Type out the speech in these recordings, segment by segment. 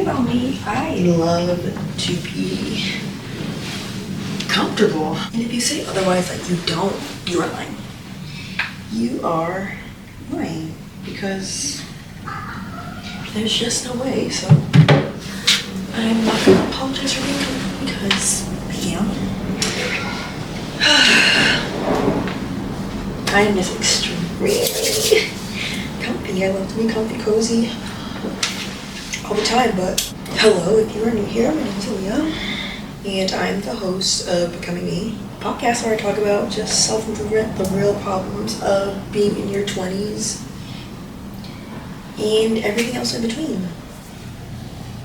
thing about me, I love to be comfortable. And if you say otherwise, like you don't, you are lying. You are lying because there's just no way. So I'm not gonna apologize for being comfortable because I am. I am just extremely comfy. I love to be comfy, cozy all the time. But hello, if you are new here, my name is Aliyah, and I'm the host of Becoming Me, a podcast where I talk about just self-improvement, the real problems of being in your 20s, and everything else in between.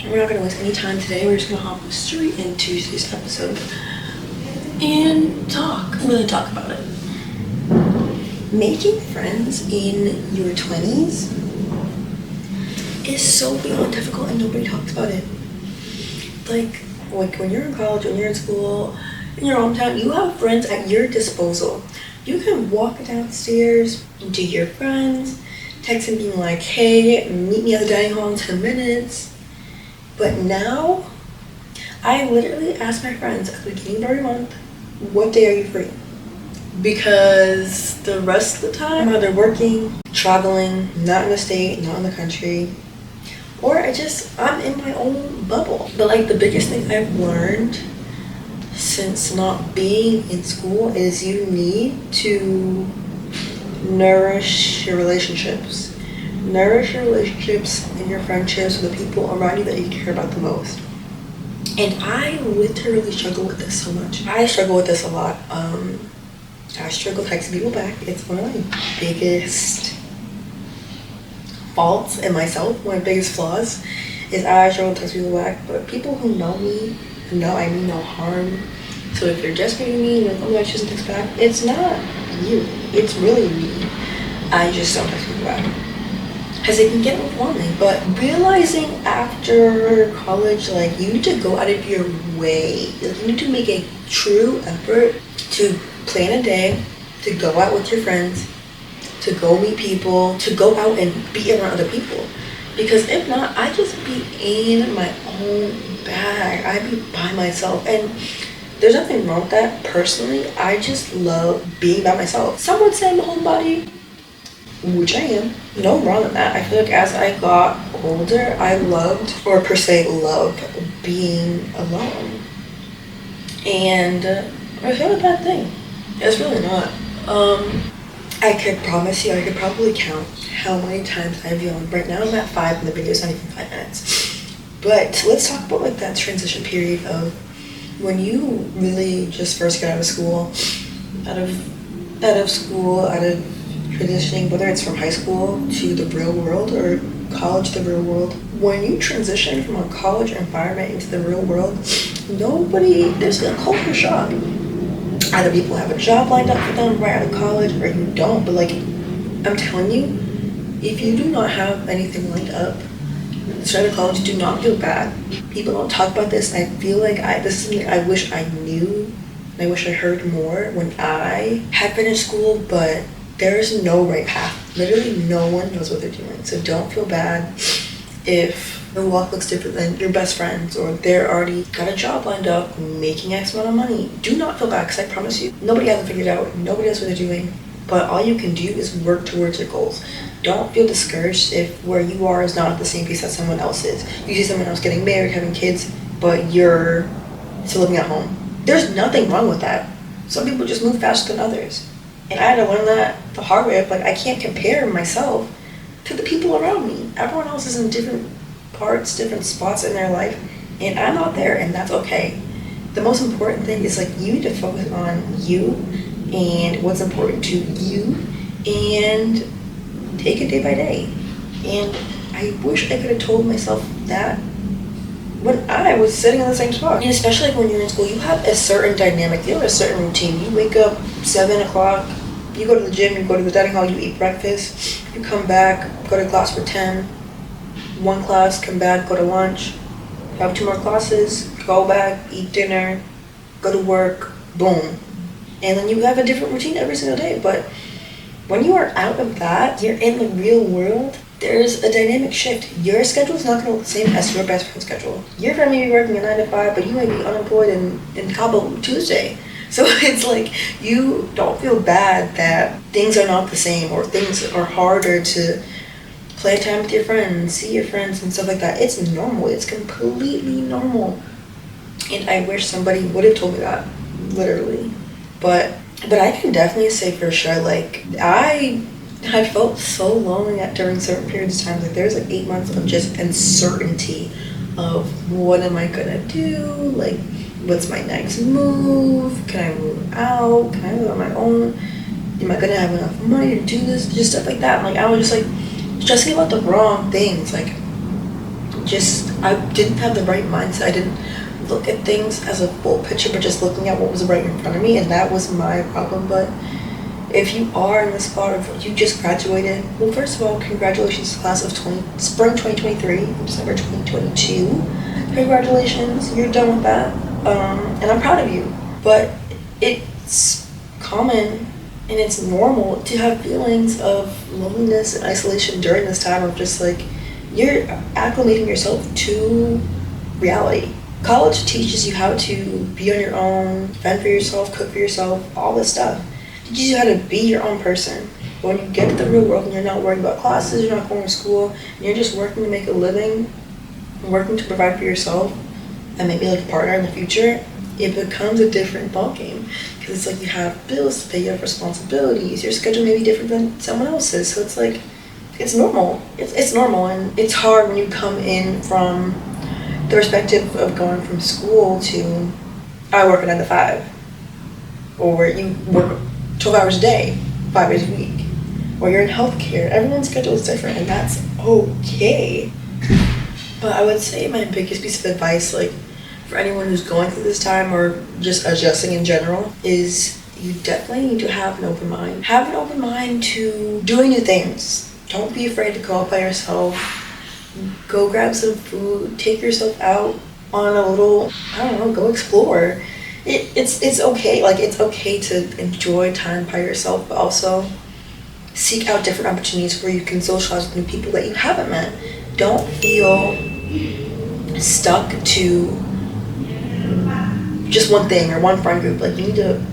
We're not going to waste any time today. We're just going to hop straight into today's episode and really talk about it. Making friends in your 20s is so beyond difficult and nobody talks about it. Like when you're in college, when you're in school, in your hometown, you have friends at your disposal. You can walk downstairs to your friends, text them being like, hey, meet me at the dining hall in 10 minutes. But now, I literally ask my friends at the beginning of every month, what day are you free? Because the rest of the time, I'm either working, traveling, not in the state, not in the country, or I'm in my own bubble. But like the biggest thing I've learned since not being in school is you need to nourish your relationships. Nourish your relationships and your friendships with the people around you that you care about the most. And I literally struggle with this so much. I struggle with this a lot. I struggle texting people back. It's one of my biggest faults in myself. My biggest flaws is I struggle to text people back. But people who know me know I mean no harm. So if you're just meeting me and you're like, oh my gosh, she doesn't text back, it's not you. It's really me. I just don't text people back. Because it can get overwhelming. But realizing after college, like, you need to go out of your way. Like, you need to make a true effort to plan a day, to go out with your friends, to go meet people, to go out and be around other people. Because if not, I just be in my own bag. I be by myself. And there's nothing wrong with that. Personally, I just love being by myself. Some would say I'm a homebody, which I am. No wrong with that. I feel like as I got older, I loved being alone. And it's not a bad thing. It's really not. I could promise you, I could probably count how many times I've yawned. Right now I'm at 5 and the video's not even 5 minutes. But let's talk about like that transition period of when you really just first get out of school, out of transitioning, whether it's from high school to the real world or college to the real world. When you transition from a college environment into the real world, there's a culture shock. Either people have a job lined up for them right out of college or you don't. But like, I'm telling you, if you do not have anything lined up straight out of college, do not feel bad. People don't talk about this, and I feel like this is something I wish I knew and I wish I heard more when I had finished school, but there's no right path. Literally no one knows what they're doing. So don't feel bad if your walk looks different than your best friends or they're already got a job lined up making X amount of money. Do not feel bad because I promise you, nobody has it figured out. Nobody knows what they're doing. But all you can do is work towards your goals. Don't feel discouraged if where you are is not at the same pace that someone else is. You see someone else getting married, having kids, but you're still living at home. There's nothing wrong with that. Some people just move faster than others. And I had to learn that the hard way. Like, I can't compare myself to the people around me. Everyone else is in different parts, different spots in their life, and I'm not there, and that's okay. The most important thing is like you need to focus on you and what's important to you and take it day by day. And I wish I could have told myself that when I was sitting in the same spot. And especially like when you're in school, you have a certain dynamic, you have a certain routine. You wake up 7 o'clock, you go to the gym, you go to the dining hall, you eat breakfast, you come back, go to class for 10, one class, come back, go to lunch, have 2 more classes, go back, eat dinner, go to work, boom. And then you have a different routine every single day. But when you are out of that, you're in the real world, there's a dynamic shift. Your schedule is not going to look the same as your best friend's schedule. Your friend may be working a 9 to 5, but you may be unemployed in Cabo Tuesday. So it's like, you don't feel bad that things are not the same, or things are harder to play time with your friends, see your friends and stuff like that. It's normal. It's completely normal. And I wish somebody would have told me that, literally. But I can definitely say for sure, like, I felt so lonely during certain periods of time. Like, there's like 8 months of just uncertainty of what am I gonna do? Like, what's my next move? Can I move out? Can I live on my own? Am I gonna have enough money to do this? Just stuff like that. Like, I was just like stressing about the wrong things. Like, I didn't have the right mindset. I didn't look at things as a full picture, but just looking at what was right in front of me, and that was my problem. But if you are in the spot of you just graduated, well, first of all, congratulations to the class of spring 2023, December 2022. Congratulations, you're done with that, and I'm proud of you. But it's common and it's normal to have feelings of loneliness and isolation during this time of just like, you're acclimating yourself to reality. College teaches you how to be on your own, fend for yourself, cook for yourself, all this stuff. It teaches you how to be your own person. But when you get to the real world and you're not worried about classes, you're not going to school, and you're just working to make a living, working to provide for yourself, and maybe like a partner in the future, it becomes a different ballgame. Because it's like, you have bills to pay, you have responsibilities, your schedule may be different than someone else's. So it's like, it's normal. It's normal, and it's hard when you come in from the perspective of going from school to, I work a 9 to 5, or you work 12 hours a day, 5 days a week, or you're in healthcare. Everyone's schedule is different, and that's okay. But I would say my biggest piece of advice, like, for anyone who's going through this time or just adjusting in general, is you definitely need to have an open mind. Have an open mind to doing new things. Don't be afraid to go out by yourself. Go grab some food, take yourself out on a little, I don't know, go explore. It's okay, like, it's okay to enjoy time by yourself, but also seek out different opportunities where you can socialize with new people that you haven't met. Don't feel stuck to just one thing or one friend group. Like, you need to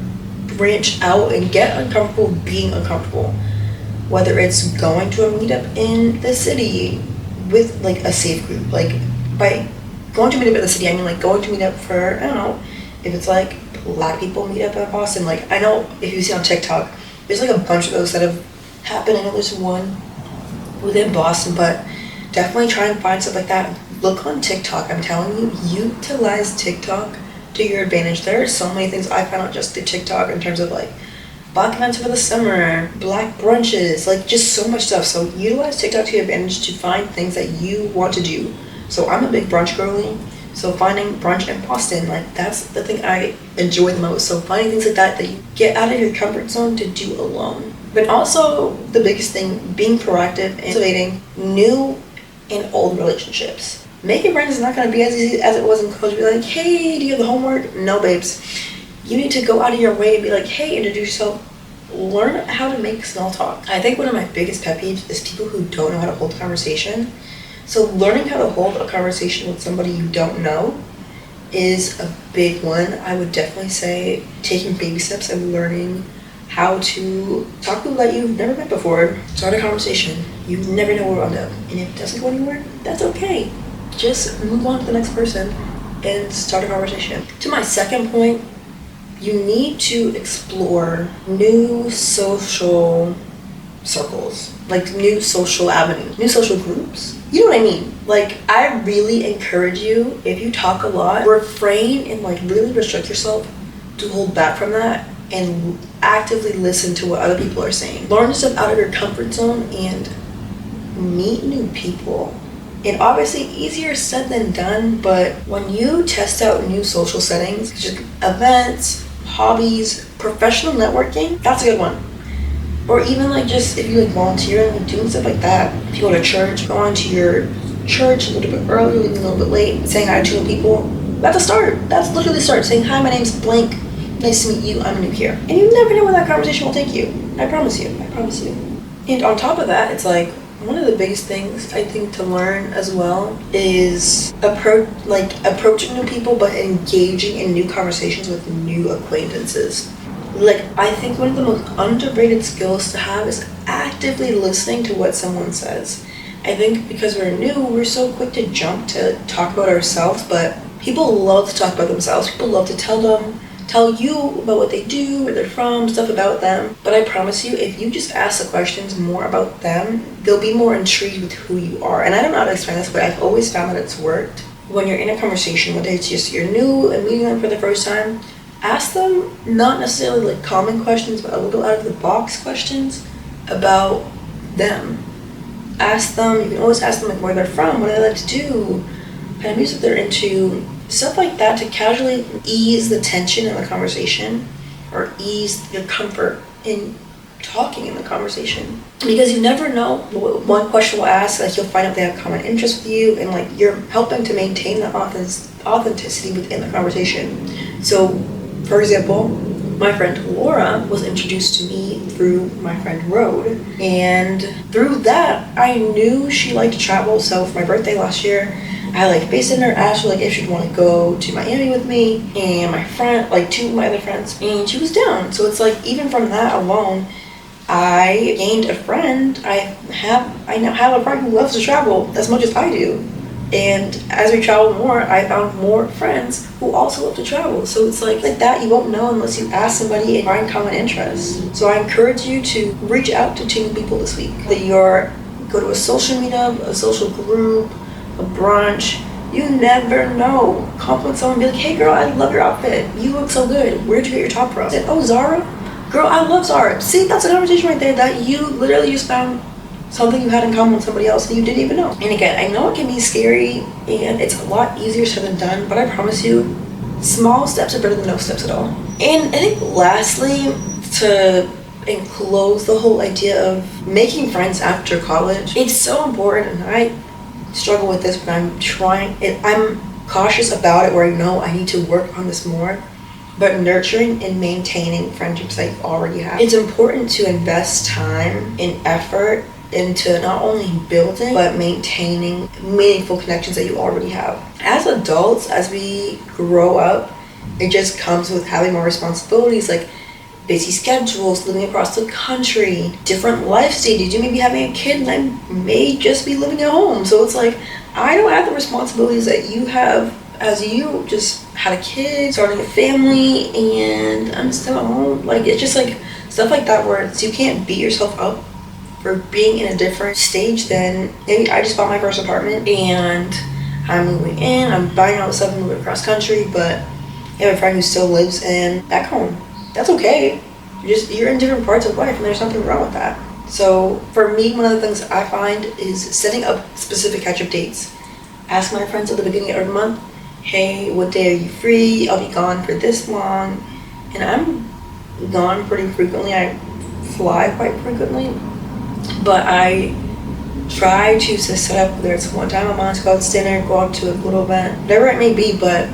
branch out and get uncomfortable being uncomfortable. Whether it's going to a meetup in the city with like a safe group. Like, by going to meet up in the city, I mean like going to meet up for, I don't know, if it's like Black people meet up in Boston. Like, I know if you see on TikTok, there's like a bunch of those that have happened. I know there's one within Boston, but definitely try and find stuff like that. Look on TikTok. I'm telling you, utilize TikTok to your advantage. There are so many things I found out just through TikTok in terms of like Black events for the summer, Black brunches, like just so much stuff. So utilize TikTok to your advantage to find things that you want to do. So I'm a big brunch girly, so finding brunch in Boston, like, that's the thing I enjoy the most. So finding things like that you get out of your comfort zone to do alone. But also the biggest thing, being proactive and cultivating new and old relationships. Making friends is not going to be as easy as it was in college. Be like, hey, do you have the homework? No, babes. You need to go out of your way and be like, hey, introduce yourself. Learn how to make small talk. I think one of my biggest pet peeves is people who don't know how to hold a conversation. So learning how to hold a conversation with somebody you don't know is a big one. I would definitely say taking baby steps and learning how to talk to people that you've never met before. Start a conversation. You never know where it'll end up. And if it doesn't go anywhere, that's okay. Just move on to the next person and start a conversation. To my second point, you need to explore new social circles, like new social avenues, new social groups. You know what I mean? Like, I really encourage you, if you talk a lot, refrain and like really restrict yourself to hold back from that and actively listen to what other people are saying. Learn to step out of your comfort zone and meet new people. And obviously easier said than done, but when you test out new social settings, just events, hobbies, professional networking, that's a good one. Or even like just if you like volunteer and like doing stuff like that. If you go to church, go on to your church a little bit early, leaving a little bit late, saying hi to people. That's a start. That's literally the start. Saying, hi, my name's blank. Nice to meet you. I'm new here. And you never know where that conversation will take you. I promise you. I promise you. And on top of that, it's like, one of the biggest things I think to learn as well is approaching new people, but engaging in new conversations with new acquaintances. Like, I think one of the most underrated skills to have is actively listening to what someone says. I think because we're new, we're so quick to jump to talk about ourselves, but people love to talk about themselves. People love to tell you about what they do, where they're from, stuff about them. But I promise you, if you just ask the questions more about them, they'll be more intrigued with who you are. And I don't know how to explain this, but I've always found that it's worked. When you're in a conversation, whether it's just you're new and meeting them for the first time, ask them not necessarily like common questions, but a little out of the box questions about them. Ask them, you can always ask them like where they're from, what they like to do, kind of music they're into, stuff like that, to casually ease the tension in the conversation or ease your comfort in talking in the conversation. Because you never know what one question will ask, like you'll find out they have common interests with you, and like you're helping to maintain the authenticity within the conversation. So, for example, my friend Laura was introduced to me through my friend Rode, and through that I knew she liked to travel. So for my birthday last year, I like FaceTimed her, asked her like if she'd want to go to Miami with me and my friend, like two of my other friends, and she was down. So it's like, even from that alone, I gained a friend. I now have a friend who loves to travel as much as I do. And as we travel more, I found more friends who also love to travel. So it's like that, you won't know unless you ask somebody and find common interests. So I encourage you to reach out to 2 people this week. That go to a social meetup, a social group, a brunch. You never know. Compliment someone, be like, hey girl, I love your outfit. You look so good. Where'd you get your top from? Said, oh, Zara? Girl, I love Zara. See, that's a conversation right there that you literally just found something you had in common with somebody else that you didn't even know. And again, I know it can be scary and it's a lot easier said than done, but I promise you, small steps are better than no steps at all. And I think lastly, to enclose the whole idea of making friends after college, it's so important, and I struggle with this, but I'm cautious about it, where I know I need to work on this more. But nurturing and maintaining friendships that you already have. It's important to invest time and effort into not only building, but maintaining meaningful connections that you already have. As adults, as we grow up, it just comes with having more responsibilities, like busy schedules, living across the country, different life stages. You may be having a kid and I may just be living at home. So it's like, I don't have the responsibilities that you have as you just had a kid, starting a family, and I'm still at home. Like, it's just like stuff like that where you can't beat yourself up for being in a different stage than maybe I just bought my first apartment and I'm moving in, I'm buying all the stuff and moving across country, but I have a friend who still lives back home. That's okay. You're in different parts of life and there's nothing wrong with that. So for me, one of the things I find is setting up specific catch-up dates. Ask my friends at the beginning of every month, hey, what day are you free? I'll be gone for this long. And I'm gone pretty frequently. I fly quite frequently. But I try to set up, whether it's one time a month, go out to dinner, go out to a little event, whatever it may be, but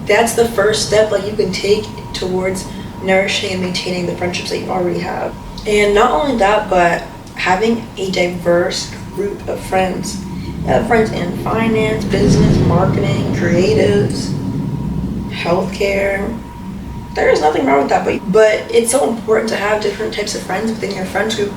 that's the first step like you can take towards nourishing and maintaining the friendships that you already have. And not only that, but having a diverse group of friends. I have friends in finance, business, marketing, creatives, healthcare. There is nothing wrong with that, but it's so important to have different types of friends within your friends group,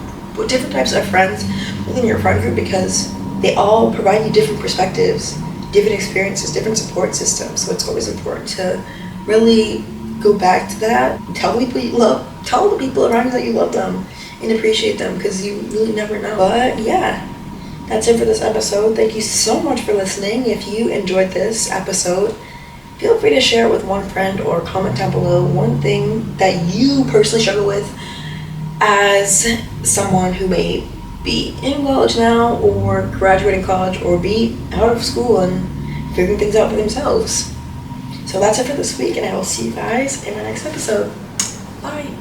different types of friends within your friend group, because they all provide you different perspectives, different experiences, different support systems. So it's always important to really go back to that. Tell the people you love, tell the people around you that you love them and appreciate them, because you really never know. But yeah, that's it for this episode. Thank you so much for listening. If you enjoyed this episode, feel free to share it with one friend or comment down below one thing that you personally struggle with as someone who may be in college now or graduating college or be out of school and figuring things out for themselves. So that's it for this week, and I will see you guys in my next episode. Bye.